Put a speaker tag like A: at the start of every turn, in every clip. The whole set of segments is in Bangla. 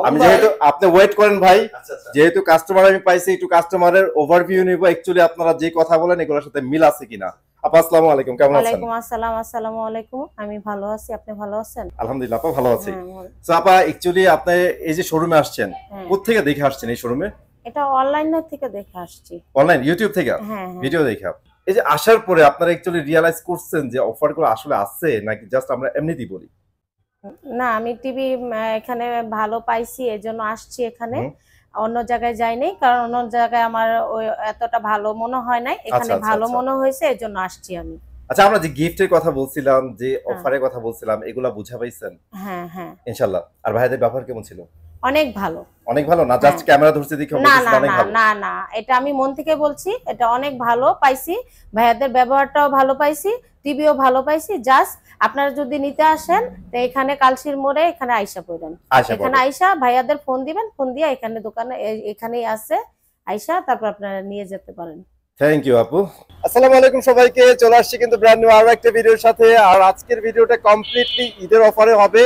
A: আমি যেহেতু আপনি ওয়েট করেন ভাই, যেহেতু কাস্টমার আমি পাইছি, একটু কাস্টমারের ওভারভিউ নিব। অ্যাকচুয়ালি আপনারা যে কথা বলেন এগুলোর সাথে মিল আছে কিনা। আপা আসসালামু আলাইকুম, কেমন আছেন?
B: ওয়ালাইকুম আসসালাম। আসসালামু আলাইকুম। আমি ভালো আছি, আপনি ভালো আছেন?
A: আলহামদুলিল্লাহ আপা ভালো আছি। সো আপা অ্যাকচুয়ালি আপনি এই যে শোরুমে আসছেন, কোথা থেকে দেখে আসছেন এই শোরুমে?
B: এটা অনলাইন থেকে দেখে আসছি।
A: অনলাইন ইউটিউব থেকে? ভিডিও দেখে। এই যে আসার পরে আপনারা অ্যাকচুয়ালি রিয়ালাইজ করছেন যে অফারগুলো আসলে আছে নাকি জাস্ট আমরা এমনিতেই বলি?
B: না, আমি টিভি এখানে ভালো পাইছি এজন্য আসছি এখানে, অন্য জায়গায় যাই নাই, কারণ অন্য জায়গায় আমার এতটা ভালো মনে হয় নাই, এখানে ভালো মনে হয়েছে এজন্য আসছি আমি।
A: আচ্ছা, আমরা যে গিফটের কথা বলছিলাম, যে অফারের কথা বলছিলাম, এগুলা বুঝা পাইছেন?
B: হ্যাঁ হ্যাঁ
A: ইনশাআল্লাহ। আর ভাইদের ব্যবহার কেমন ছিল?
B: অনেক ভালো।
A: অনেক ভালো না জাস্ট ক্যামেরা ধরতে দেখে বলতেছেন অনেক ভালো?
B: না না, এটা আমি মন থেকে বলছি, এটা অনেক ভালো পাইছি, ভাইয়াদের ব্যবহারটাও ভালো পাইছি, টিভিও ভালো পাইছি। জাস্ট আপনারা যদি নিতে আসেন তো এখানে কালশির মোড়ে এখানে আইসা পড়েন, এখানে আইসা ভাইয়াদের ফোন দিবেন, ফোন দিয়ে এখানে দোকানে এখানেই আছে, আইসা তারপর আপনারা নিয়ে যেতে পারেন।
A: থ্যাংক ইউ আপু। আসসালামু আলাইকুম সবাইকে, চলে আসছি কিন্তু ব্র্যান্ড নিউ আরো একটা ভিডিওর সাথে। আর আজকের ভিডিওটা কমপ্লিটলি ঈদের অফারে হবে।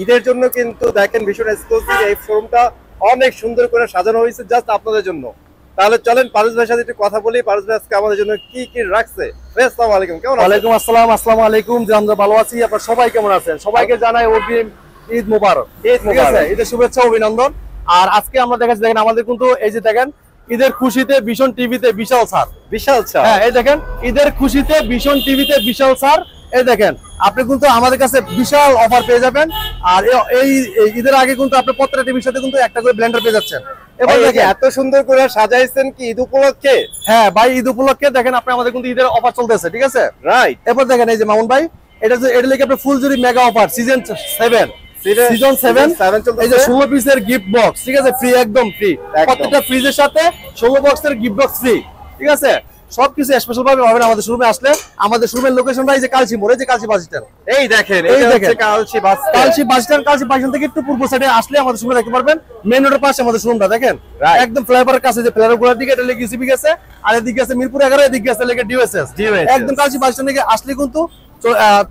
A: ঈদের জন্য কিন্তু দেখেন ভীষণ এক্সক্লুসিভ এই শোরুমটা অনেক সুন্দর করে সাজানো হয়েছে জাস্ট আপনাদের জন্য। তাহলে চলেন পারুস ভাইয়ের সাথে একটু কথা বলি। পারুস ভাই আজকে আমাদের জন্য কি কি রাখছে? আসসালামু আলাইকুম, কেমন আছেন?
C: ওয়ালাইকুম আসসালাম। আসসালামু আলাইকুম। যে আমরা ভালো আছি, আপনারা সবাই কেমন আছেন? সবাইকে জানাই অগ্রিম ঈদ মোবারক।
A: ঈদ মোবারক,
C: ঈদের শুভেচ্ছা, অভিনন্দন। আর আজকে আমরা দেখাচ্ছি, দেখেন আমাদের কিন্তু এই যে দেখেন ঈদের খুশিতে ভীষণ টিভিতে বিশাল ছাড়।
A: বিশাল ছাড়?
C: হ্যাঁ, এই দেখেন ঈদের খুশিতে ভীষণ টিভিতে বিশাল ছাড়। এই দেখেন আপনি কিন্তু আমাদের কাছে বিশাল অফার পেয়ে যাবেন। আর এই ঈদের আগে কিন্তু আপনি প্রত্যেকটা টিভির সাথে কিন্তু একটা করে ব্লেন্ডার পেয়ে যাচ্ছেন।
A: এবার দেখেন এত সুন্দর করে সাজাইছেন কি ঈদ উপলক্ষে?
C: হ্যাঁ ভাই, ঈদ উপলক্ষে দেখেন আপনি আমাদের কিন্তু ঈদের অফার চলতেছে, ঠিক আছে?
A: রাইট।
C: এরপর দেখেন এই যে মামুন ভাই, এটা লেগে আপনি ফুলজুরি মেগা অফার সিজন 7 এই যে 16 পিসের গিফট বক্স, ঠিক আছে? ফ্রি, একদম ফ্রি। প্রত্যেকটা ফ্রিজের সাথে 16 বক্সের গিফট বক্স ফ্রি, ঠিক আছে? সবকিছু স্পেশাল ভাবে হবে আমাদের শোরুমে আসলে। আমাদের শোরুমের লোকেশনটা এই যে কালচি মোড়, এই যে কালচি বাস স্ট্যান্ড।
A: এই দেখেন এটা হচ্ছে কালচি বাস স্ট্যান্ড।
C: কালচি বাস স্ট্যান্ড থেকে একটু পূর্ব সাইডে আসলে আমাদের শোরুমে দেখতে পারবেন। মেইন রোডের পাশে আমাদের শোরুমটা দেখেন, একদম ফ্লাইওভারের কাছে। যে ফ্লাইওভারের দিকে এটা লেগে ইসিবি গেছে, আর এদিকে আছে মিরপুর 11, এদিকে আছে লেগে ডিওএসএস। একদম কালচি বাস স্ট্যান্ড থেকে আসলে কিন্তু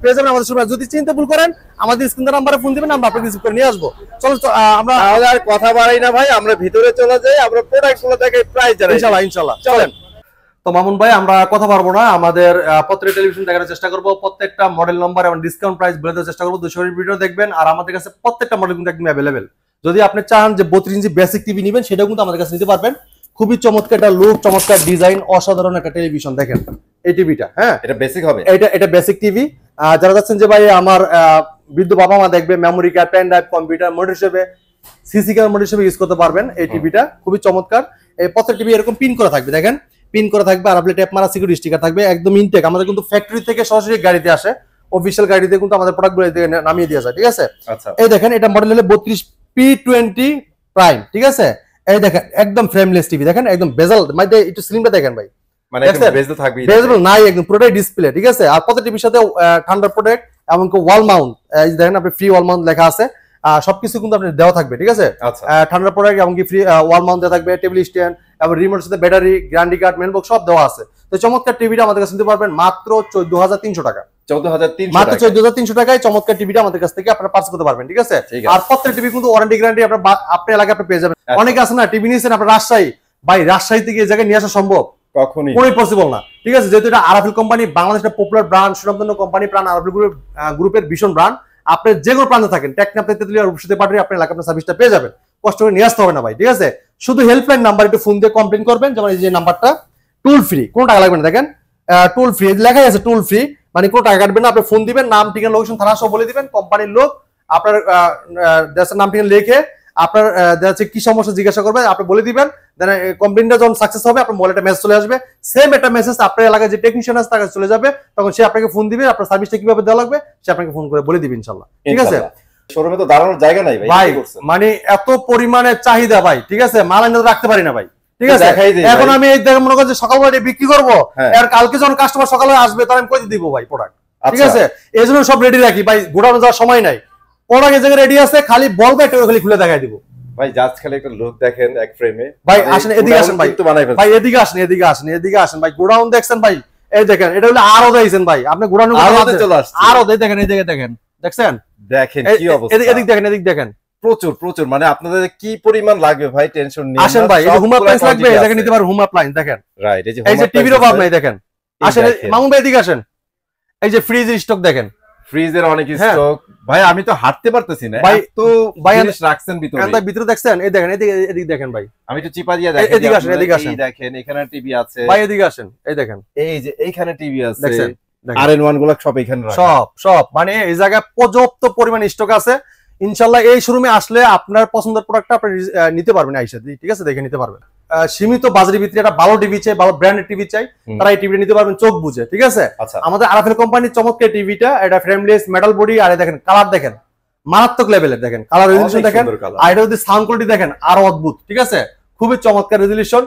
C: পেয়ে যাবেন আমাদের শোরুমে। যদি চিন্তা ভুল করেন আমাদের স্ক্রিনের নাম্বারে ফোন দিবেন, আমরা আপনাকে রিসিভ করে নিয়ে আসবো। চলো আমরা
A: আর কথা বাড়াই না ভাই, আমরা ভিতরে চলে যাই, আমরা প্রোডাক্টগুলো দেখে প্রাইস জানাই
C: ইনশাআল্লাহ। চলেন। তো মামুন ভাই, আমরা কথা পারবো না, আমাদের প্রত্যেকটা টেলিভিশন দেখানোর চেষ্টা করবো, প্রত্যেকটা মডেল নাম্বার এবং ডিসকাউন্ট প্রাইস বলে দেওয়ার চেষ্টা করবো। 200 ভিডিও দেখবেন। আর আমাদের কাছে প্রত্যেকটা মডেল কিন্তু একদম অ্যাভেলেবেল। যদি আপনি চান যে 32 ইঞ্চি বেসিক টিভি নেবেন, সেটাও কিন্তু আমাদের কাছে নিতে পারবেন। খুবই চমৎকার একটা লুক, চমৎকার ডিজাইন, অসাধারণ একটা টেলিভিশন। দেখেন এই টিভিটা, হ্যাঁ
A: এটা বেসিক হবে,
C: এটা বেসিক টিভি। যারা যাচ্ছেন যে ভাই আমার বৃদ্ধ বাবা মা দেখবে, memory card, pen drive, computer monitor হিসেবে, সিসি ক্যামেরা মনিটর হিসেবে ইউজ করতে পারবেন এই টিভিটা। খুবই চমৎকার। এই প্রত্যেকটা টিভি এরকম পিন করা থাকবে, দেখেন পিন করা থাকবে। আর আপনি ট্যাপ মারা সিকিউরিটি স্টিকার থাকবে, একদম ইনটেক। আমাদের কিন্তু ফ্যাক্টরি থেকে সরাসরি গাড়িতে আসে, অফিশিয়াল গাড়িতে কিন্তু আমাদের প্রোডাক্টগুলো নামিয়ে দিয়ে যায়, ঠিক আছে? এই দেখেন এটা মডেল হলো 32P20 প্রাইম, ঠিক আছে? এই দেখেন একদম ফ্রেমলেস টিভি, দেখেন একদম বেজেল, মানে একটু স্লিমটা দেখেন ভাই,
A: মানে একদম বেজেল থাকবে,
C: বেজেল নাই, একদম পুরোটাই ডিসপ্লে, ঠিক আছে? আর প্রত্যেকটা টিভির সাথে ঠান্ডা প্রোটেক্ট এবং ওয়াল মাউন্ট, এই দেখেন আপনি ফ্রি ওয়াল মাউন্ট লেখা আছে। সবকিছু কিন্তু আপনার দেওয়া থাকবে, ঠিক আছে? ঠান্ডা প্রোডাক্ট এমনকি ফ্রি ওয়াল মাউন্ট দেওয়া থাকবে, টেবিল স্ট্যান্ড এবং রিমোটের সাথে battery, guarantee card, main box সব দেওয়া আছে। তো চমৎকার টিভিটা আমাদের কাছে নিতে পারবেন মাত্র 14,300 টাকা।
A: 14,300
C: মাত্র 14,300 টাকায় চমৎকার টিভিটা আমাদের কাছ থেকে আপনারা পারচেজ করতে পারবেন, ঠিক আছে? আর প্রত্যেক টিভি কিন্তু ওয়ারেন্টি গ্যারান্টি আপনার এলাকায় আপনি পেয়ে যাবেন। অনেকে আছে না টিভি নিয়েছেন আপনার রাজশাহী, ভাই রাজশাহী থেকে এই জায়গায় নিয়ে আসা সম্ভব?
A: কখনোই
C: পসিবল না, ঠিক আছে? যেহেতু এটা আরাফিল কোম্পানি, বাংলাদেশের পপুলার ব্র্যান্ড, সুনামধন্য কোম্পানি, প্রাণ আরাফিল গ্রুপের ভীষণ ব্র্যান্ড। আপনি যে কোনো প্রান্তে থাকেন, টেকনাফ থেকে তেতুলিয়া রূপসী পাটরি আপনার এলাকায় আপনার সার্ভিসটা পেয়ে যাবেন। কষ্ট করে নিয়ে আসতে হবে না ভাই, ঠিক আছে? শুধু হেল্পলাইন নাম্বার একটু ফোন দিয়ে কমপ্লেন করবেন, যেমন এই যে নাম্বারটা, টুল ফ্রি, কোনো টাকা লাগবে না। দেখেন টুল ফ্রি লেখাই আছে, টুল ফ্রি মানে কোনো টাকা কাটবেন না। আপনি ফোন দিবেন, নাম ঠিকানা লোকেশন থানা সব বলে দিবেন, কোম্পানির লোক আপনার দেশের নাম ঠিকানা লিখে আপনার কি সমস্যা জিজ্ঞাসা করবে আপনি বলে দিবেন। কমপ্লেনটা যখন সাকসেস হবে আপনার মোবাইলে একটা মেসেজ চলে আসবে, সেম একটা মেসেজ আপনার এলাকায় যে টেকনিশিয়ান আছে তার কাছে চলে যাবে। তখন সে আপনাকে ফোন দিবে, আপনার সার্ভিসটা কিভাবে দেওয়া লাগবে সে আপনাকে ফোন করে বলে দিবে ইনশাআল্লাহ, ঠিক আছে?
A: শোরুমে তো দাঁড়ানোর জায়গা নাই
C: ভাই, মানে এত পরিমাণে চাহিদা ভাই, ঠিক আছে? মাল এনে রাখতে পারি না ভাই, ঠিক আছে? এখন আমি এই মনে করি সকালবেলা বিক্রি করবো, আর কালকে যখন কাস্টমার সকালে আসবে তখন আমি কই দিব ভাই প্রোডাক্ট, ঠিক আছে? এই জন্য সব রেডি রাখি ভাই, গোডাউনে যাওয়ার সময় নাই। প্রোডাক্ট এই জায়গায় রেডি আছে, খালি বলবে একটা খালি খুলে দেখাই দিব
A: ভাই। জাস্ট খালি একটা লুক দেখেন এক ফ্রেমে
C: ভাই। আসেন এদিকে আসেন ভাই, ভাই এদিকে আসেন, এদিকে আসেন, এদিকে আসেন ভাই। গোডাউন দেখছেন ভাই, এই দেখেন এটা হলো আরো দেখছেন ভাই, আপনি গোডাউনে চলে আসছে আরো দেখেন, এই জায়গায় দেখেন, দেখছেন?
A: দেখেন কি অবস্থা,
C: এদিক দেখেন, এদিক দেখেন,
A: প্রচুর প্রচুর, মানে আপনাদের কি পরিমাণ লাগবে ভাই, টেনশন নিয়ে
C: আসেন ভাই, এই হোম অ্যাপ্লায়েন্স লাগবে, এই জায়গায় নিতে পারেন হোম অ্যাপ্লায়েন্স। দেখেন
A: রাইট,
C: এই যে টিভির অভাব নাই, দেখেন আসেন মামুন ভাই এদিকে আসেন, এই যে ফ্রিজের স্টক দেখেন,
A: ফ্রিজের অনেক স্টক ভাই, আমি তো হাঁটতে পারতেছি না
C: ভাই,
A: তো
C: ভাই
A: জিনিস রাখছেন ভিতরে,
C: ভিতরে দেখছেন, এই দেখেন এদিকে দেখেন ভাই,
A: আমি একটু চিপা দিয়ে দেখেন,
C: এদিকে আসেন, এদিকে আসেন,
A: দেখেন এখানে টিভি আছে
C: ভাই, এদিকে আসেন, এই দেখেন,
A: এই যে এইখানে টিভি আছে,
C: দেখছেন
A: RN1 গুলো সব এখানে রাখা,
C: সব মানে এই জায়গায় পর্যাপ্ত পরিমাণ স্টক আছে। ইনশাআল্লাহ এই শোরুমে আসলে আপনার পছন্দের প্রোডাক্টটা আপনি নিতে পারবেন আইসা, ঠিক আছে, দেখে নিতে পারবেন। সীমিত বাজারের ভিতরে একটা ভালো টিভি চাই, ভালো ব্র্যান্ডের টিভি চাই, তারা এই টিভিটা নিতে পারবেন চোখ বুঝে, ঠিক আছে। আমাদের আরাফেল কোম্পানির চমৎকার টিভিটা, এটা ফ্রেমলেস মেটাল বডি, আর দেখেন কালার দেখেন মারাত্মক লেভেলের, দেখেন কালার রেজোলিউশন দেখেন, আর এটা যদি সাউন্ড কোয়ালিটি দেখেন আরো অদ্ভুত, ঠিক আছে, খুবই চমৎকার resolution,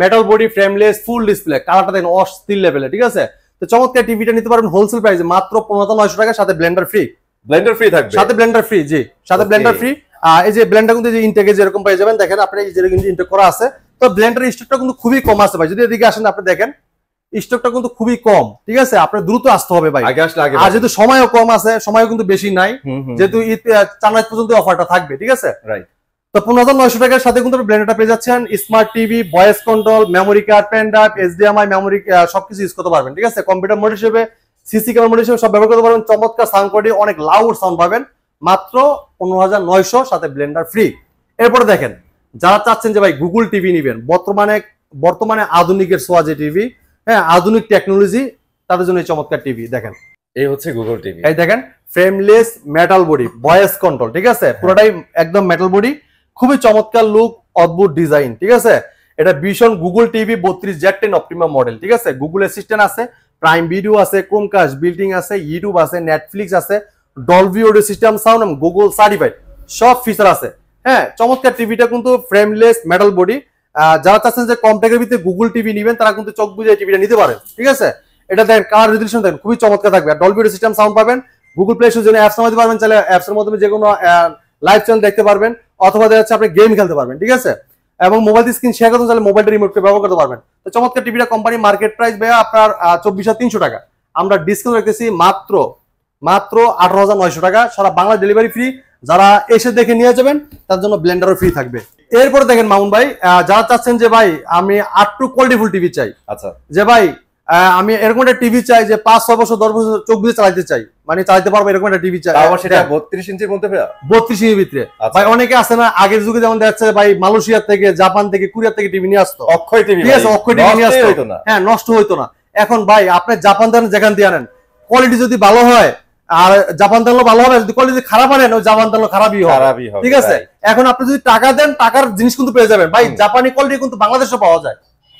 C: metal body, frameless, full display, কালারটা দেখেন অস্থির লেভেলের, ঠিক আছে। তো চমৎকার টিভিটা নিতে পারবেন হোলসেল প্রাইসে মাত্র 15,900 টাকা, সাথে ব্লেন্ডার ফ্রি,
A: থাকবে,
C: সাথে ব্লেন্ডার ফ্রি, জি সাথে ব্লেন্ডার ফ্রি। এই যে ব্লেন্ডার কিন্তু যে ইনটেকে যেরকম পেয়ে যাবেন, দেখেন আপনি এই যে ইনটেক করা আছে, তো ব্লেন্ডারের স্টকটা কিন্তু খুবই কম আছে ভাই, যদি এদিকে আসেন আপনি দেখেন স্টকটা কিন্তু খুবই কম, ঠিক আছে, আপনার দ্রুত আসতে হবে ভাই, আর যেহেতু সময়ও কম আছে, সময়ও কিন্তু বেশি নাই, যেহেতু ঈদ চার পর্যন্ত অফারটা থাকবে, ঠিক আছে, রাইট। তো 15,900 টাকার সাথে কিন্তু ব্লেন্ডারটা পেয়ে যাচ্ছেন, smart TV, voice control, memory card, pen drive, HDMI memory সবকিছু ইউজ করতে পারবেন, ঠিক আছে, কম্পিউটার মোড হিসেবে, সিসি ক্যামেরা মোড হিসেবে সব ব্যবহার করতে পারবেন। চমৎকার সাউন্ড কোয়ালিটি, অনেক লাউড সাউন্ড পাবেন, মাত্র 15,900 সাথে ব্লেন্ডার ফ্রি। এরপরে দেখেন যারা চাচ্ছেন যে ভাই গুগল টিভি নিবেন, বর্তমানে আধুনিকের ছোঁয়া যে টিভি, হ্যাঁ আধুনিক টেকনোলজি, তাদের জন্য এই চমৎকার টিভি দেখেন,
A: এই হচ্ছে গুগল টিভি, এই
C: দেখেন frameless metal body, voice control, ঠিক আছে, পুরোটাই একদম মেটাল বডি, খুবই চমৎকার লুক, অদ্ভুত ডিজাইন, ঠিক আছে। এটা ভীষণ Google TV 32Z10 Optima model, ঠিক আছে, গুগল অ্যাসিস্ট্যান্ট আছে, প্রাইম ভিডিও আছে, ক্রোমকাস্ট বিল্ডিং আছে, ইউটিউব আছে, নেটফ্লিক্স আছে, ডলবি অডিও সিস্টেম সাউন্ড এবং গুগল সার্টিফাইড সব ফিচার আছে। হ্যাঁ চমৎকার টিভিটা কিন্তু ফ্রেমলেস মেটাল বডি, যারা চাচ্ছেন যে কম টাকার ভিতরে গুগল টিভি নেবেন তারা কিন্তু চোখ বুঝে টিভিটা নিতে পারেন, ঠিক আছে। এটা দেখেন কালার রেজোলিউশন দেখেন খুবই চমৎকার থাকবে, আর ডলবি অডিও সিস্টেম সাউন্ড পাবেন, গুগল প্লে স্টোর জন্য অ্যাপস নামাতে পারবেন, চাইলে অ্যাপসের মাধ্যমে যে কোনো লাইভ চ্যানেল দেখতে পারবেন, অথবা দেখা যাচ্ছে আপনি গেম খেলতে পারবেন, ঠিক আছে, এবং মোবাইল স্ক্রিন শেয়ার করতে চাইলে মোবাইলটা রিমোট করে ব্যবহার করতে পারবেন। তো চমৎকার টিভিটা কোম্পানি মার্কেট প্রাইস ভাইয়া আপনার 24,300 টাকা, আমরা ডিসকাউন্ট রাখতেছি মাত্র 18,900 টাকা, সারা বাংলা ডেলিভারি ফ্রি, যারা এসে দেখে নিয়ে যাবেন তার জন্য ব্লেন্ডারও ফ্রি থাকবে। এরপরে দেখেন মামুন ভাই, যারা চাচ্ছেন যে ভাই আমি 8 কোয়ালিটিফুল টিভি চাই, আচ্ছা, যে ভাই আমি এরকম একটা টিভি চাই যে 5-6 বছর 10 বছর চোখ বুঝে চালাতে চাই, মানে চালাতে পারবো এরকম একটা টিভি চাই,
A: সেটা 32 ইঞ্চির মধ্যে,
C: 32 ইঞ্চির ভিতরে। ভাই অনেকে আছে না আগের যুগে যেমন দেখা যাচ্ছে ভাই মালয়েশিয়া থেকে, জাপান থেকে, কোরিয়া থেকে টিভি নিয়ে আসতো, অক্ষয় টিভি, ঠিক আছে, অক্ষয় টিভি নিয়ে আসতো, হ্যাঁ নষ্ট হইতো না। এখন ভাই আপনি জাপান থেকে যেখান দিয়ে আনেন, কোয়ালিটি যদি ভালো হয় আর জাপান তেল ভালো হবে, যদি কোয়ালিটি খারাপ আনেন ওই জাপান তেল খারাপই হবে, ঠিক আছে। এখন আপনি যদি টাকা দেন টাকার জিনিস কিন্তু পেয়ে যাবেন ভাই, জাপানি কোয়ালিটি কিন্তু বাংলাদেশে পাওয়া যায়,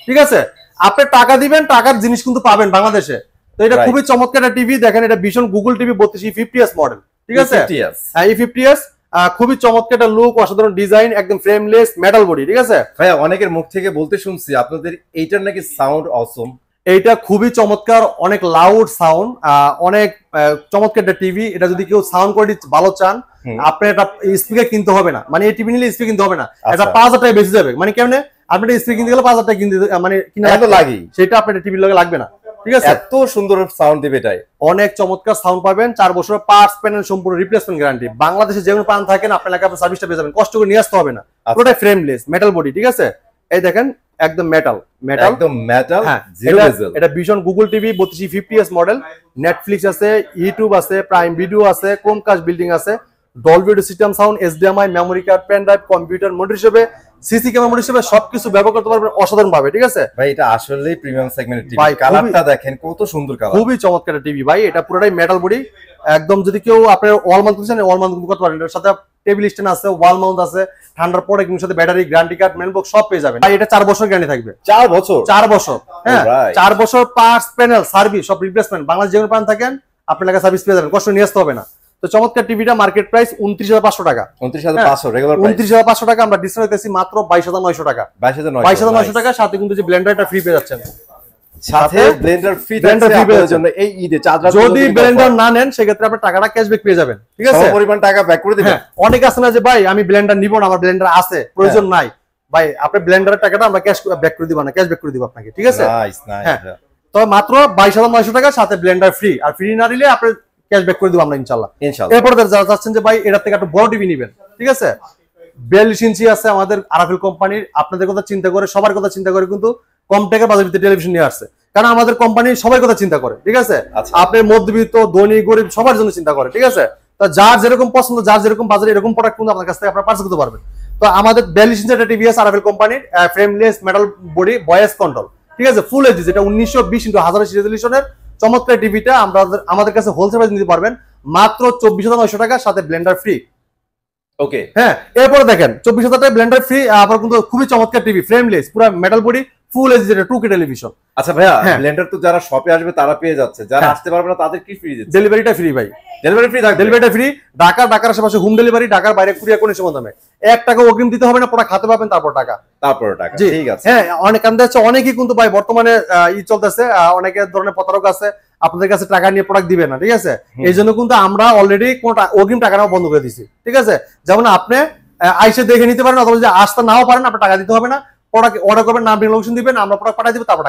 C: ঠিক আছে, আপনি টাকা দিবেন টাকার জিনিস কিন্তু পাবেন বাংলাদেশে। তো এটা খুবই চমৎকার একটা টিভি, দেখেন এটা ভীষণ গুগল টিভি 32 50s মডেল, ঠিক আছে, হ্যাঁ এই 50s, খুবই চমৎকার একটা লুক, অসাধারণ ডিজাইন, একদম ফ্রেমলেস মেটাল বডি, ঠিক আছে।
A: ভাই অনেকের মুখ থেকে বলতে শুনছি আপনাদের এইটার নাকি সাউন্ড অসম,
C: এইটা খুবই চমৎকার, অনেক লাউড সাউন্ড, অনেক চমৎকার একটা টিভি। এটা যদি কেউ সাউন্ড কোয়ালিটি ভালো চান, আপনি এটা স্পিকার কিনতে হবে না, মানে এই টিভি নিলে স্পিকার কিনতে হবে না, এটা 5,000 টাকা বেশি যাবে, মানে কেমনে আপনি স্পিকার কিনতে গেলে 5,000 টাকা কিনতে মানে কিনা লাগে, সেটা আপনার টিভির লগে লাগবে না, ঠিক আছে।
A: এত সুন্দর সাউন্ড দিবে, এটাই
C: অনেক চমৎকার সাউন্ড পাবেন, 4 বছরের পার্টস প্যানেল সম্পূর্ণ রিপ্লেসমেন্ট গ্যারান্টি, বাংলাদেশে যে কোনো প্রান্ত থাকেন আপনার এলাকায় আপনার সার্ভিসটা পেয়ে যাবেন, কষ্ট করে নিয়ে আসতে হবে না, পুরোটাই ফ্রেমলেস মেটাল বডি, ঠিক আছে। এই দেখেন একদম মেটাল,
A: একদম মেটাল,
C: এটা ভীষণ Google TV 32 50s model, Netflix আছে, ইউটিউব আছে, প্রাইম ভিডিও আছে, ক্রোমকাস্ট বিল্ডিং আছে, Dolby audio system sound, HDMI memory card, pen drive, computer mode হিসেবে, সিসি ক্যামেরা মোড হিসেবে সবকিছু ব্যবহার করতে পারবেন অসাধারণ ভাবে, ঠিক আছে
A: ভাই। এটা আসলেই প্রিমিয়াম সেগমেন্টের টিভি, কালারটা দেখেন কত সুন্দর কালার,
C: খুবই চমৎকার টিভি ভাই। এটা পুরোটাই মেটাল বডি, একদম যদি কেউ আপনার ওয়াল মাউন্ট করছেন ওয়াল মাউন্ট করতে পারেন, এর সাথে টেবিল স্ট্যান্ড আছে, ওয়াল মাউন্ট আছে, ঠান্ডার পরে কিন্তু সাথে battery, guarantee card, main box সব পেয়ে যাবেন। এটা 4 বছর গ্যারান্টি থাকবে, 4 বছর, হ্যাঁ 4 বছর পার্টস প্যানেল সার্ভিস সব রিপ্লেসমেন্ট, বাংলাদেশ যেগুলো প্রান্ত থাকেন আপনার এলাকায় সার্ভিস পেয়ে যাবেন, কষ্ট নিয়ে আসতে হবে না। তো চমৎকার টিভিটা মার্কেট প্রাইস 29,500 টাকা,
A: 29,500 রেগুলার প্রাইস,
C: 29,500 টাকা, আমরা ডিসকাউন্ট দিতেছি মাত্র 22,900 টাকা, 22,900 টাকা, সাথে কিন্তু যে ব্লেন্ডারটা ফ্রি পেয়ে যাচ্ছেন,
A: সাথে ব্লেন্ডার ফ্রি আপনাদের জন্য এই ঈদে।
C: যদি ব্লেন্ডার না নেন সেক্ষেত্রে আপনি টাকাটা ক্যাশব্যাক পেয়ে যাবেন, ঠিক আছে,
A: পরিমাণ টাকা ব্যাক করে দিবেন।
C: অনেক আছে না যে ভাই আমি ব্লেন্ডার নিব না, আমার ব্লেন্ডার আছে, প্রয়োজন নাই, ভাই আপনি ব্লেন্ডারের টাকাটা আমরা ক্যাশ ব্যাক করে দিব না, ক্যাশ ব্যাক করে দিব আপনাকে, ঠিক আছে। হ্যাঁ তো মাত্র 22,900 টাকা, সাথে ব্লেন্ডার ফ্রি, আর ফ্রি না নিলে আপনি ক্যাশ ব্যাক করে দিব আমরা ইনশাআল্লাহ। এরপর যারা চাচ্ছেন যে ভাই এটার থেকে একটা বড় টিভি নেবেন, ঠিক আছে। 42 ইঞ্চি আছে আমাদের আরাফেল কোম্পানির। আপনাদের কথা চিন্তা করে, সবার কথা চিন্তা করে কিন্তু কম টাকার বাজেটের টেলিভিশন নিয়ে আসছে, কারণ আমাদের কোম্পানি সবার কথা চিন্তা করে, ঠিক আছে। আপনার মধ্যবিত্ত, ধনী, গরিব সবার জন্য চিন্তা করে, ঠিক আছে। তো যার যেরকম পছন্দ, যার যেরকম বাজারে, এরকম প্রোডাক্ট কিন্তু আপনার কাছ থেকে আপনারা পারচেজ করতে পারবেন। তো আমাদের 42 ইঞ্চি একটা টিভি আছে আরাফেল কোম্পানির, frameless metal body, voice control, ঠিক আছে, ফুল এইচডি, যেটা 1920x1080 রেজলিউশনের চমৎকার টিভিটা আমাদের কাছে হোলসেল প্রাইস নিতে পারবেন মাত্র 24,900 টাকা, সাথে ব্লেন্ডার ফ্রি।
A: ওকে,
C: হ্যাঁ, এরপরে দেখেন 24,000 টাকা ব্লেন্ডার ফ্রি, আবার কিন্তু খুবই চমৎকার টিভি, ফ্রেমলেস, পুরো মেটাল বডি, ফুল এইচডি, যেটা 2K টেলিভিশন।
A: আচ্ছা ভাইয়া, ব্লেন্ডার তো যারা শপে আসবে তারা পেয়ে যাচ্ছে, যারা আসতে পারবে না তাদের কি ফ্রি দিচ্ছে?
C: ডেলিভারিটা ফ্রি ভাই,
A: ডেলিভারি ফ্রি থাকবে,
C: ডেলিভারিটা ফ্রি। ঢাকার আশেপাশে হোম ডেলিভারি, ঢাকার বাইরে কুরিয়ার কোনো সময় দামে 1 টাকা অগ্রিম দিতে হবে না, প্রোডাক্ট হাতে পাবেন তারপর টাকা। ঠিক আছে। হ্যাঁ, অনেক কান্দে আছে, অনেকেই কিন্তু ভাই বর্তমানে চলতেছে, অনেকের ধরনের প্রতারক আছে, আপনাদের কাছে টাকা নিয়ে প্রোডাক্ট দিবে না, ঠিক আছে। এই জন্য কিন্তু আমরা অলরেডি কোনো অগ্রিম টাকা নেওয়া বন্ধ করে দিছি, ঠিক আছে। যেমন আপনি আইসে দেখে নিতে পারেন, অথবা যদি আসতে নাও পারেন আপনার টাকা দিতে হবে না, প্রোডাক্ট অর্ডার করবেন, নাম লোকেশন দিবেন, আমরা প্রোডাক্ট পাঠিয়ে দিব, তারপর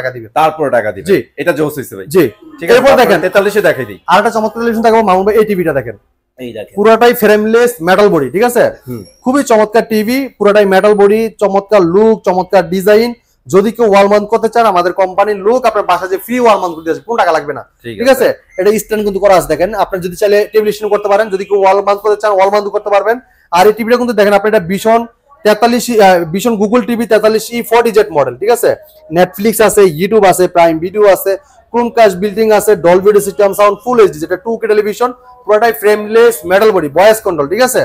C: টাকা দিবেন,
A: জি, এটা জোস হইছে ভাই।
C: জি,
A: ঠিক আছে।
C: এরপর দেখেন
A: 43 দেখাই দিই,
C: আরেকটা চমৎকার টেলিভিশন দেখাবো মামুন ভাই। এই টিভিটা দেখেন,
A: এই দেখেন
C: পুরোটাই ফ্রেমলেস মেটাল বডি, ঠিক আছে। খুবই চমৎকার টিভি, পুরোটাই মেটাল বডি, চমৎকার লুক, চমৎকার ডিজাইন। যদি কেউ ওয়াল মাউন্ট করতে চান, আমাদের কোম্পানির লোক আপনার বাসায় যে ফ্রি ওয়াল মাউন্ট করে দিয়েছে, কোনো টাকা লাগবে না, ঠিক আছে। এটা স্ট্যান্ড কিন্তু করা আছে, দেখেন। আপনি যদি চাইলে টেবিল স্ট্যান্ড করতে পারেন, যদি কেউ ওয়াল মাউন্ট করতে চান ওয়াল মাউন্ট করতে পারবেন। আর এই টিভিটা কিন্তু দেখেন, আপনি এটা ভীষণ Google TV 43E 40Z model, ঠিক আছে। নেটফ্লিক্স আছে, ইউটিউব আছে, প্রাইম ভিডিও আছে, ক্রোমকাস্ট বিল্ডিং আছে, Dolby system sound, full HD, যেটা 2K টেলিভিশন, পুরোটাই frameless metal body, voice control, ঠিক আছে।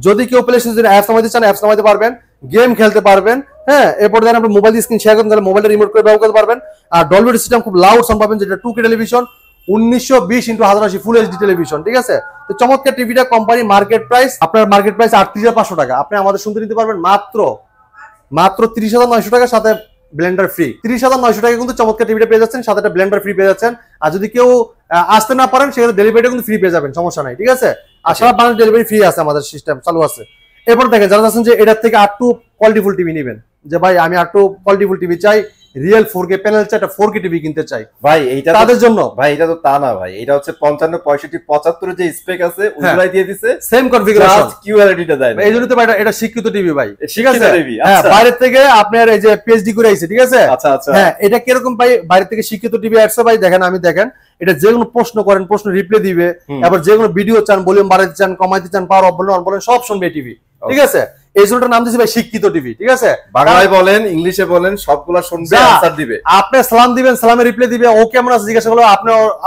C: যদি কেউ প্লে স্টোরে অ্যাপস নামাইতে চান অ্যাপস নামাইতে পারবেন, গেম খেলতে পারবেন। হ্যাঁ, এরপর দেখেন আপনি মোবাইল স্ক্রিন শেয়ার করতে গেলে মোবাইলটা রিমোট করে ব্যবহার করতে পারবেন। আর ডলবি সিস্টেম খুব লাউড সাউন্ড পাবেন, যেটা 2K television, 1920x1080 full HD television, ঠিক আছে। তো চমৎকার টিভিটা কোম্পানি মার্কেট প্রাইস, আপনার মার্কেট প্রাইস 38,500 টাকা, আপনি আমাদের শুনতে নিতে পারবেন মাত্র 30,900 টাকা, সাথে ব্লেন্ডার ফ্রি। 30,900 টাকা কিন্তু চমৎকার টিভিটা পেয়ে যাচ্ছেন, সাথে একটা ব্লেন্ডার ফ্রি পেয়ে যাচ্ছেন। আর যদি কেউ আসতে না পারেন, সেক্ষেত্রে ডেলিভারিটা কিন্তু ফ্রি পেয়ে যাবেন, সমস্যা নাই, ঠিক আছে। আর সারা বাংলাদেশ ডেলিভারি ফ্রি আছে, আমাদের সিস্টেম চালু আছে। এরপর দেখেন যারা চাচ্ছেন যে এটার থেকে আরটু কোয়ালিটিফুল টিভি নেবেন, যে ভাই আমি আরটু কোয়ালিটিফুল টিভি চাই, রিয়েল 4K প্যানেল চাই, একটা 4K টিভি কিনতে চাই
A: ভাই, এইটা
C: তাদের জন্য।
A: ভাই এটা তো তা না ভাই, এটা হচ্ছে 55, 65, 75 যে স্পেক আছে ওগুলাই দিয়ে দিছে,
C: সেম কনফিগারেশন,
A: কিউএলইডিটা দেয়।
C: এইজন্য তো ভাই এটা শিক্ষিত টিভি ভাই, ঠিক আছে।
A: হ্যাঁ,
C: বাইরে থেকে আপনার এই যে পিএইচডি করে আইছে, ঠিক আছে।
A: আচ্ছা আচ্ছা,
C: হ্যাঁ, এটা কিরকম ভাই, বাইরে থেকে শিক্ষিত টিভি আসছে ভাই, দেখেন আমি দেখেন, এটা যে কোনো প্রশ্ন করেন প্রশ্ন রিপ্লাই দিবে, আবার যে কোনো ভিডিও চান, ভলিউম বাড়াইতে চান, কমাইতে চান, পাওয়ার অফ বলেন অন বলেন সব শুনবে টিভি, ঠিক আছে। এই জন্য নাম দিয়েছে ভাই শিক্ষিত টিভি, ঠিক আছে।
A: বাংলায় বলেন ইংলিশে বলেন সবগুলা শুনবে, আনসার দিবে।
C: আপনি সালাম দিবেন, সালামের রিপ্লাই দিবে, ও কেমন আছে জিজ্ঞাসা করলে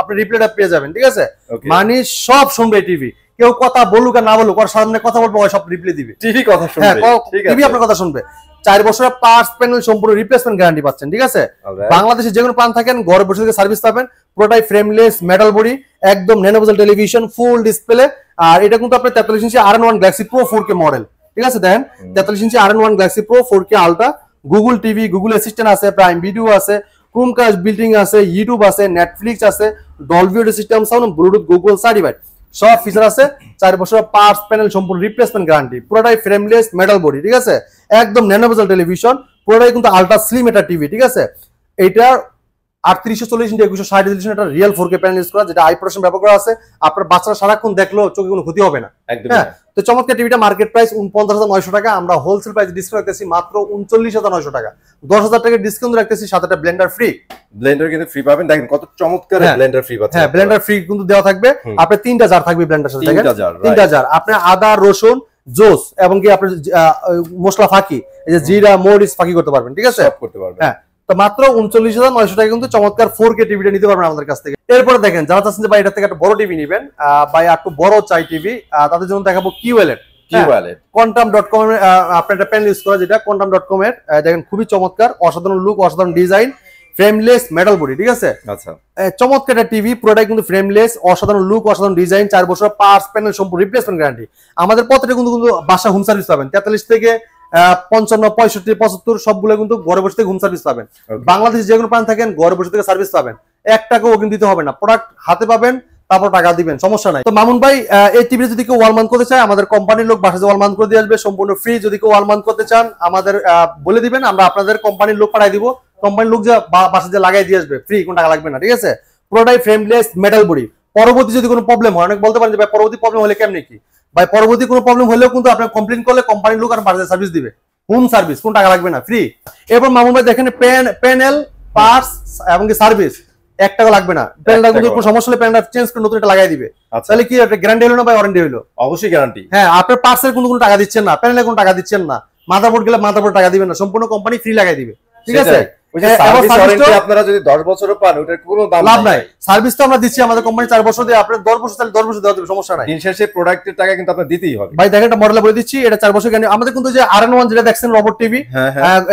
C: আপনি রিপ্লাইটা পেয়ে যাবেন, ঠিক আছে। মানে সব শুনবে টিভি, কেউ কথা বলুক আর না বলুক, ওর সামনে কথা বলবো, সব রিপ্লাই দিবে,
A: টিভি কথা শুনবে,
C: টিভি আপনার কথা শুনবে। 4 বছরের পার্টস প্যানেল সম্পূর্ণ রিপ্লেসমেন্ট গ্যারান্টি পাচ্ছেন, ঠিক আছে। বাংলাদেশে যে কোনো প্রান্ত থাকেন ঘরে বসে থেকে সার্ভিস পাবেন, পুরোটাই ফ্রেমলেস মেটাল বডি, একদম ন্যানোভেজেল টেলিভিশন, ফুল ডিসপ্লে। আর এটা কিন্তু আপনার 43 ইঞ্চি RN1 Galaxy pro 4K model, ঠিক আছে। দেখেন 43 ইঞ্চি RN1 Galaxy pro 4K ultra, Google TV, Google assistant আছে, প্রাইম ভিডিও আছে, ক্রোমকাস্ট বিল্ডিং আছে, ইউটিউব আছে, নেটফ্লিক্স আছে, Dolby system sound, Bluetooth, Google certified, সব ফিচার আছে। 4 বছরের পার্টস প্যানেল সম্পূর্ণ রিপ্লেসমেন্ট গ্যারান্টি, পুরোটাই ফ্রেমলেস মেটাল বডি, ঠিক আছে। একদম ন্যানোভেজেল টেলিভিশন, পুরোটাই কিন্তু আলট্রা স্লিম এটা টিভি, ঠিক আছে। এইটা 3840x2160 রেজলিউশন, একটা রিয়েল 4K প্যানেল ইউজ করা, যেটা আই প্রোটেকশন ব্যবহার করা আছে। আপনার বাচ্চারা সারাক্ষণ দেখলো চোখে কোনো ক্ষতি হবে না, হ্যাঁ। তো চমৎকার টিভিটা মার্কেট প্রাইস 49,900 টাকা, আমরা হোলসেল প্রাইস ডিসকাউন্ট রাখতেছি মাত্র 39,900 টাকা, 10,000 টাকা ডিসকাউন্ট রাখতেছি, সাথে একটা ব্লেন্ডার ফ্রি।
A: ব্লেন্ডার কিন্তু ফ্রি পাবেন, দেখেন কত চমৎকার ব্লেন্ডার ফ্রি পাচ্ছেন।
C: হ্যাঁ, ব্লেন্ডার ফ্রি কিন্তু দেওয়া থাকবে। আপনার 3টা জার থাকবে ব্লেন্ডার সাথে, দেখেন 3টা জার। আপনি আদা, রসুন, জোস এবং কি আপনার মশলা ফাঁকি, এই যে জিরা, মরিচ ফাঁকি করতে পারবেন, ঠিক আছে, সব করতে পারবেন। হ্যাঁ, তো মাত্র 39,900 টাকা কিন্তু চমৎকার 4K টিভিটা নিতে পারবেন আমাদের কাছ থেকে। এরপরে দেখেন যারা চাচ্ছেন যে ভাই এটা থেকে একটা বড় টিভি নেবেন, ভাই একটু বড় চাই টিভি, তাদের জন্য দেখাবো কিওয়ালেট। quantum.com এর আপনার একটা প্যানেল ইউজ করা, যেটা quantum.com এর, দেখেন খুবই চমৎকার, অসাধারণ লুক, অসাধারণ ডিজাইন, ফ্রেমলেস মেটাল বডি, ঠিক আছে। আচ্ছা, চমৎকার একটা টিভি, পুরোটাই কিন্তু ফ্রেমলেস, অসাধারণ লুক, অসাধারণ ডিজাইন, 4 বছর পার্টস প্যানেল সম্পূর্ণ রিপ্লেসমেন্ট গ্যারান্টি। আমাদের প্রত্যেকটা কিন্তু বাসা হোম সার্ভিস পাবেন, 43 থেকে 55, 65, 75 সবগুলো কিন্তু ঘরে বসে থেকে হোম সার্ভিস পাবেন। বাংলাদেশ যে কোনো প্রান্ত থাকেন ঘরে বসে থেকে সার্ভিস পাবেন, 1 টাকাও অগ্রিম দিতে হবে না, প্রোডাক্ট হাতে পাবেন, তারপর টাকা দিবেন, সমস্যা নাই। তো মামুন ভাই, এই টিভি যদি কেউ ওয়াল মাউন্ট করতে চায়, আমাদের কোম্পানির লোক বাসায় ওয়াল মাউন্ট করে দিয়ে আসবে, সম্পূর্ণ ফ্রি। যদি কেউ ওয়াল মাউন্ট করতে চান আমাদের বলে দিবেন, আমরা আপনাদের কোম্পানির লোক পাঠিয়ে দিব, কোম্পানির লোক যা বাসায় যে লাগাই দিয়ে আসবে, ফ্রি, কোনো টাকা লাগবে না, ঠিক আছে। পুরোটাই ফ্রেমলেস মেটাল বডি। পরবর্তী যদি কোনো প্রবলেম হয়, অনেক বলতে পারেন যে ভাই পরবর্তী প্রবলেম হলে কেমনে কি, ভাই পরবর্তী কোনো প্রবলেম হলেও কিন্তু আপনি কমপ্লেইন করলে কোম্পানির লোক আর বাজার সার্ভিস দিবে, হোম সার্ভিস, কোনো টাকা লাগবে না, ফ্রি। এরপর মামুন ভাই দেখেন প্যানেল পার্টস এবং কি সার্ভিস 1 টাকা লাগবে না। প্যানেলটা কিন্তু কোনো সমস্যা হলে প্যানেলটা চেঞ্জ করে নতুন একটা লাগাই দিবে। তাহলে কি একটা গ্যারান্টি হলো না ভাই, ওয়ারেন্টি হলো?
A: অবশ্যই গ্যারান্টি।
C: হ্যাঁ, আপনার পার্টসের কোনো টাকা দিচ্ছেন না, প্যানেলে কোনো টাকা দিচ্ছেন না, মাদারবোর্ড গেলে মাদারবোর্ড টাকা দিবেন না, সম্পূর্ণ কোম্পানি ফ্রি লাগাই দিবে, ঠিক আছে?
A: আপনারা যদি 10 বছরও পান ওটার কোনো দাম
C: লাভ নাই। সার্ভিস তো আমরা দিচ্ছি, আমাদের কোম্পানি 4 বছর দিয়ে, আপনার 10 বছর তাহলে 10 বছর দেওয়া যাবে, সমস্যা নাই।
A: দিন শেষে প্রোডাক্টের টাকা কিন্তু আপনার দিতেই হবে
C: ভাই। দেখেন একটা মডেল বলে দিচ্ছি, এটা 4 বছর গ্যারান্টি। আমাদের কিন্তু যে RN1 যেটা দেখছেন রোবট টিভি,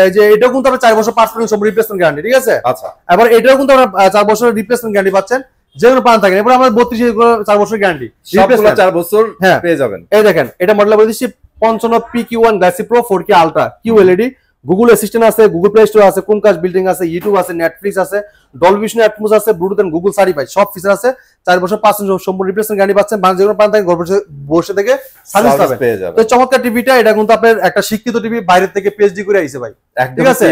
C: এই যে এটাও কিন্তু আপনার 4 বছর পার্টস সম্পূর্ণ রিপ্লেসমেন্ট গ্যারান্টি, ঠিক আছে?
A: আচ্ছা,
C: এবার এটাও কিন্তু আমরা 4 বছরের রিপ্লেসমেন্ট গ্যারান্টি পাচ্ছেন, যে কোনো পান থাকেন। এবার আমাদের 32 4 বছর গ্যারান্টি,
A: সবগুলো 4 বছর পেয়ে যাবেন।
C: এই দেখেন এটা মডেল বলে দিচ্ছি 55 PQ1 Galaxy Pro 4K Ultra QLED, Google assistant আছে, গুগল প্লে স্টোর আছে, ক্রোমকাস্ট বিল্ডিং আছে, ইউটিউব আছে, নেটফ্লিক্স আছে, ডলবি ভিশন অ্যাটমস আছে, ব্লুটুথ এন্ড গুগল সার্টিফাইড সব ফিচার আছে। 4 বছর 5 সম্পূর্ণ রিপ্লেসমেন্ট গ্যারান্টি পাচ্ছেন, বাংলা যেকোনো প্রান্ত থেকে ঘর বসে থেকে সার্ভিস পাবেন। তো চমৎকার টিভিটা, এটা কিন্তু আপনার একটা শিক্ষিত টিভি, বাইরে থেকে পিএইচডি করে আইছে ভাই, ঠিক আছে?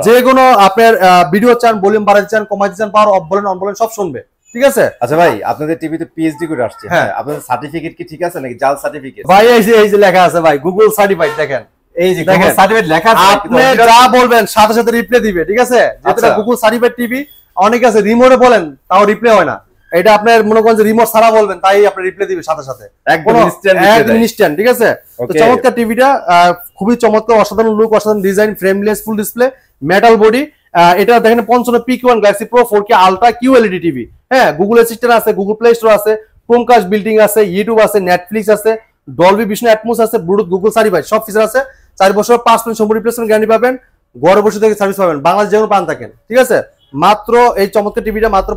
C: যে কোনো আপনার ভিডিও চান, ভলিউম বাড়াতে চান, কমাইতে চান, পাওয়ার অফ বলেন অন বলেন সব শুনবে, ঠিক আছে?
A: আচ্ছা ভাই, আপনাদের টিভিতে পিএইচডি করে আসছে, হ্যাঁ, আপনাদের সার্টিফিকেট কি ঠিক আছে নাকি জাল সার্টিফিকেট?
C: ভাই এই যে লেখা আছে ভাই, গুগল সার্টিফাইড, দেখেন
A: এই যে গুগল সার্টিফাইড লেখা আছে,
C: আপনি যা বলবেন সাথে সাথে রিপ্লাই দিবে, ঠিক আছে? যেটা গুগল সার্টিফাইড টিভি, অনেক আছে রিমোটে বলেন তাও রিপ্লাই হয় না, এটা আপনার মনে করেন যে রিমোট ছাড়া বলবেন তাই আপনি রিপ্লাই দিবে সাথে সাথে, একদম ইনস্ট্যান্ট, ঠিক আছে? তো চমৎকার টিভিটা, খুবই চমৎকার, অসাধারণ লুক, অসাধারণ design, frameless, full display, metal body. এটা দেখেন 55 PQ1 Galaxy Pro 4K Ultra QLED TV, হ্যাঁ, গুগল অ্যাসিস্ট্যান্ট আছে, গুগল প্লে স্টোর আছে, ক্রোমকাস্ট বিল্ডিং আছে, ইউটিউব আছে, নেটফ্লিক্স আছে, ডলবি ভিশন অ্যাটমস আছে, ব্লুটুথ, গুগল সার্টিফাইড সব ফিচার আছে। 4 বছর 5 সম্পূর্ণ রিপ্লেসমেন্ট গ্যারান্টি পাবেন, ঘরে বসে থেকে সার্ভিস পাবেন, বাংলাদেশ যে কোনো প্রান্ত থাকেন, ঠিক আছে? মাত্র এই চমৎকার টিভিটা মাত্র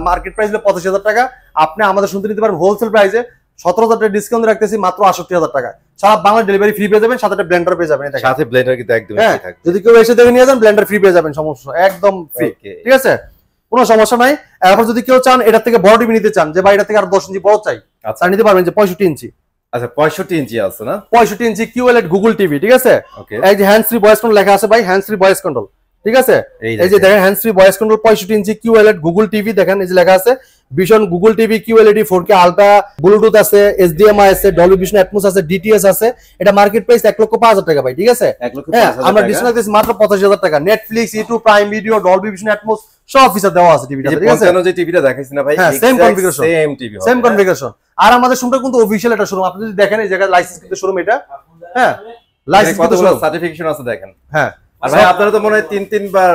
C: মার্কেট প্রাইস হলো 85,000 টাকা, আপনি আমাদের শুনতে নিতে পারেন হোলসেল প্রাইসে 17,000 টাকা ডিসকাউন্ট রাখতেছি মাত্র 68,000 টাকা। সারা বাংলা ডেলিভারি ফ্রি পেয়ে যাবেন, সাথে একটা ব্লেন্ডার পেয়ে যাবেন,
A: সাথে ব্লেন্ডার কিন্তু একদম ফ্রি থাকবে।
C: যদি কেউ এসে দেখে নিয়ে যান ব্লেন্ডার ফ্রি পেয়ে যাবেন, সমস্যা একদম ফ্রি, ঠিক আছে? কোনো সমস্যা নাই। এরপর যদি কেউ চান এটার থেকে বড় টিভি নিতে চান, যে ভাই এটা থেকে আর 10 ইঞ্চি বড় চাই, আচ্ছা নিতে পারবেন, যে 65 ইঞ্চি।
A: আচ্ছা, 65 ইঞ্চি আছে না?
C: 65 ইঞ্চি QLED গুগল টিভি, ঠিক আছে? এই যে হ্যান্ড ফ্রি ভয়েস কন্ট্রোল লেখা আছে ভাই, হ্যান্ড ফ্রি ভয়েস কন্ট্রোল, ঠিক আছে? এই যে দেখেন হ্যান্ড ফ্রি ভয়েস কন্ট্রোল 65 ইঞ্চি QLED গুগল টিভি, দেখেন এই যে লেখা আছে vision Google TV QLED 4K ultra, Bluetooth আছে, HDMI আছে, ডলবি ভিশন অ্যাটমস আছে, DTS আছে। এটা মার্কেট প্রাইস 1,05,000 টাকা ভাই, ঠিক আছে? আমরা ডিসকাউন্ট দিচ্ছি মাত্র 85,000 টাকা। Netflix, YouTube, prime video, Dolby vision atoms সব ফিচার দেওয়া আছে টিভিটাতে, ঠিক আছে?
A: যে টিভিটা দেখাইছি না ভাই,
C: সেম কনফিগারেশন, সেম কনফিগারেশন। আর আমাদের শোরুমটা কিন্তু অফিশিয়াল একটা শোরুম, আপনি যদি দেখেন এই জায়গায় লাইসেন্স কিন্তু শোরুম এটা, হ্যাঁ, লাইসেন্স কিন্তু শোরুম,
A: সার্টিফিকেশন আছে, দেখেন।
C: হ্যাঁ,
A: আর ভাই আপনারা তো মনে হয় 3 বার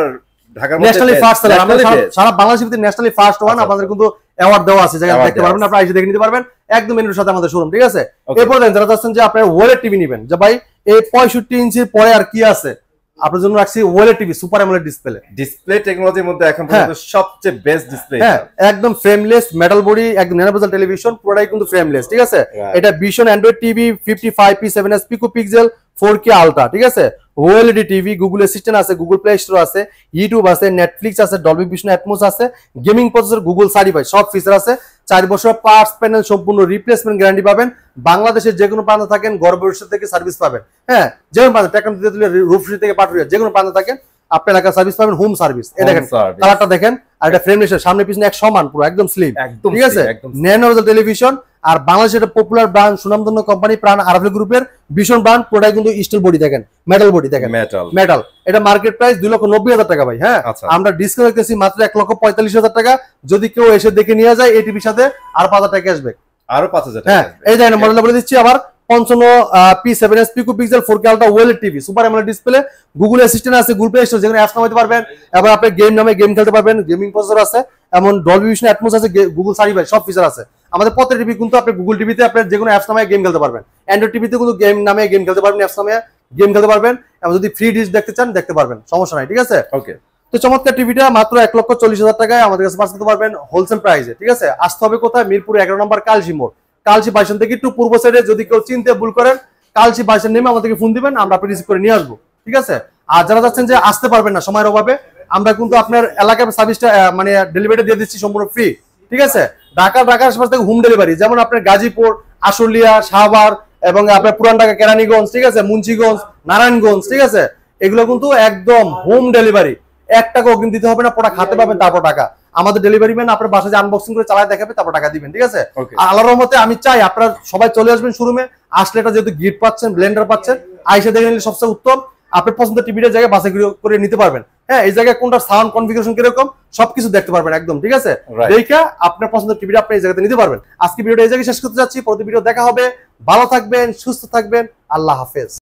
A: ঢাকার মধ্যে
C: ন্যাশনালি ফার্স্ট সেলার, আমরা সারা বাংলাদেশের ভিতরে ন্যাশনালি ফার্স্ট ওয়ান, আপনাদের কিন্তু অ্যাওয়ার্ড দেওয়া আছে, জায়গা দেখতে পারবেন, আপনারা এসে দেখে নিতে পারবেন, একদম মেনুর সাথে আমাদের শোরুম, ঠিক আছে? এরপর দেন যারা চাচ্ছেন যে আপনারা ওয়েলেট টিভি নেবেন, যে ভাই এই 65 ইঞ্চির পরে আর কি আছে, আপনার জন্য রাখছি wallet TV, super AMOLED display
A: টেকনোলজির মধ্যে এখন পর্যন্ত সবচেয়ে বেস্ট ডিসপ্লে,
C: হ্যাঁ, একদম ফ্রেমলেস, মেটাল বডি, একদম ন্যানোভেজেল টেলিভিশন, পুরোটাই কিন্তু ফ্রেমলেস, ঠিক আছে? এটা vision Android TV 55p7s পিকোপিক্সেল 4K ultra, ঠিক আছে? OLED টিভি, গুগল অ্যাসিস্ট্যান্ট আছে, গুগল প্লে স্টোর আছে, ইউটিউব আছে, নেটফ্লিক্স আছে, ডলবি ভিশন অ্যাটমস আছে, গেমিং প্রসেসর, গুগল সার্টিফাইড সব ফিচার আছে। 4 বছর পার্টস প্যানেল সম্পূর্ণ রিপ্লেসমেন্ট গ্যারান্টি পাবেন, বাংলাদেশের যে কোনো প্রান্তে থাকেন ঘর বসে থেকে সার্ভিস পাবেন, হ্যাঁ, যে কোনো প্রান্তে, টেকনাফ দিতে রূপসী থেকে পাটুরিয়া, যে কোনো প্রান্তে থাকেন আপনার এলাকার সার্ভিস পাবেন, হোম সার্ভিস। এই দেখেন কালারটা দেখেন, আর এটা ফ্রেমলেস, সামনে পিছনে এক সমান, পুরো একদম স্লিম, ঠিক আছে? ন্যানোভেজেল টেলিভিশন, আর বাংলাদেশের একটা পপুলার ব্র্যান্ড, সুনামধন্য কোম্পানি প্রাণ আরাফেল গ্রুপের ভীষণ ব্র্যান্ড, পুরোটাই কিন্তু স্টিল বডি, দেখেন মেটাল বডি, দেখেন মেটাল। এটা মার্কেট প্রাইস 2,90,000 টাকা ভাই, হ্যাঁ, আমরা ডিসকাউন্ট রাখতেছি মাত্র 1,45,000 টাকা। যদি কেউ এসে দেখে নিয়ে যায় এই টিভির সাথে আর 5,000 টাকা ক্যাশব্যাক,
A: আরো 5,000 টাকা।
C: হ্যাঁ, এই দেখেন মডেলটা বলে দিচ্ছি আবার, 55p7s পিকোপিক্সেল 4K ultra wallet TV, super AMOLED display, Google assistant আছে, গুগল প্লে স্টোর, যেখানে অ্যাপস নামাতে পারবেন, এবার আপনি গেম নামে গেম খেলতে পারবেন, গেমিং প্রসেসর আছে, এমন ডলবি ভিশন অ্যাটমস আছে, গুগল সার্টিফাইড সব ফিচার আছে। আমাদের প্রত্যেক টিভি কিন্তু আপনি গুগল টিভিতে আপনার যে কোনো অ্যাপস নামে গেম খেলতে পারবেন, অ্যান্ড্রয়েড টিভিতে কিন্তু গেম নামে গেম খেলতে পারবেন, অ্যাপস নামে গেম খেলতে পারবেন, এবং যদি ফ্রি ডিশ দেখতে চান দেখতে পারবেন, সমস্যা নাই, ঠিক আছে?
A: ওকে।
C: তো চমৎকার টিভিটা মাত্র 1,40,000 টাকায় আমাদের কাছে পাস করতে পারবেন হোলসেল প্রাইসে, ঠিক আছে? আসতে হবে কোথায়? মিরপুর 11 নম্বর কালসি মোড়, কালসি বাইশন থেকে একটু পূর্ব সাইডে। যদি কেউ চিনতে ভুল করেন কালসি বাইশন নেমে আমাদেরকে ফোন দিবেন, আমরা আপনি রিসিভ করে নিয়ে আসবো, ঠিক আছে? আর যারা যাচ্ছেন যে আসতে পারবেন না সময়ের অভাবে, আমরা কিন্তু আপনার এলাকার সার্ভিসটা মানে ডেলিভারি দিয়ে দিচ্ছি সম্পূর্ণ ফ্রি, ঠিক আছে? ঢাকার আশপাশ থেকে হোম ডেলিভারি, যেমন আপনার গাজীপুর, আশুলিয়া, শাহবাগ, এবং আপনার পুরান ঢাকা, কেরানীগঞ্জ, ঠিক আছে, মুন্সিগঞ্জ, নারায়ণগঞ্জ, ঠিক আছে? এগুলো কিন্তু একদম হোম ডেলিভারি, 1 টাকা অগ্রিম দিতে হবে না, প্রোডাক্ট হাতে পাবেন তারপর টাকা। আমাদের ডেলিভারি ম্যান আপনার বাসায় আনবক্সিং করে চালায় দেখাবে, তারপর টাকা দিবেন, ঠিক আছে?
A: Okay.
C: আর আল্লাহর রহমতে আমি চাই আপনারা সবাই চলে আসবেন শোরুমে, আসলে এটা যেহেতু গিফট পাচ্ছেন, ব্লেন্ডার পাচ্ছেন, আইসা দেখে নিলে সবচেয়ে উত্তম। আপনার পছন্দের টিভিটার জায়গায় বাছাই করে নিতে পারবেন। হ্যাঁ, এই জায়গায় কোনটা সাউন্ড কনফিগারেশন কিরকম সবকিছু দেখতে পারবেন একদম, ঠিক আছে?
A: Right.
C: দেখে আপনার পছন্দের টিভিটা আপনি এই জায়গাতে নিতে পারবেন। আজকে ভিডিওটা এই জায়গায় শেষ করতে যাচ্ছি, পরবর্তী ভিডিও দেখা হবে। ভালো থাকবেন, সুস্থ থাকবেন, আল্লাহ হাফেজ।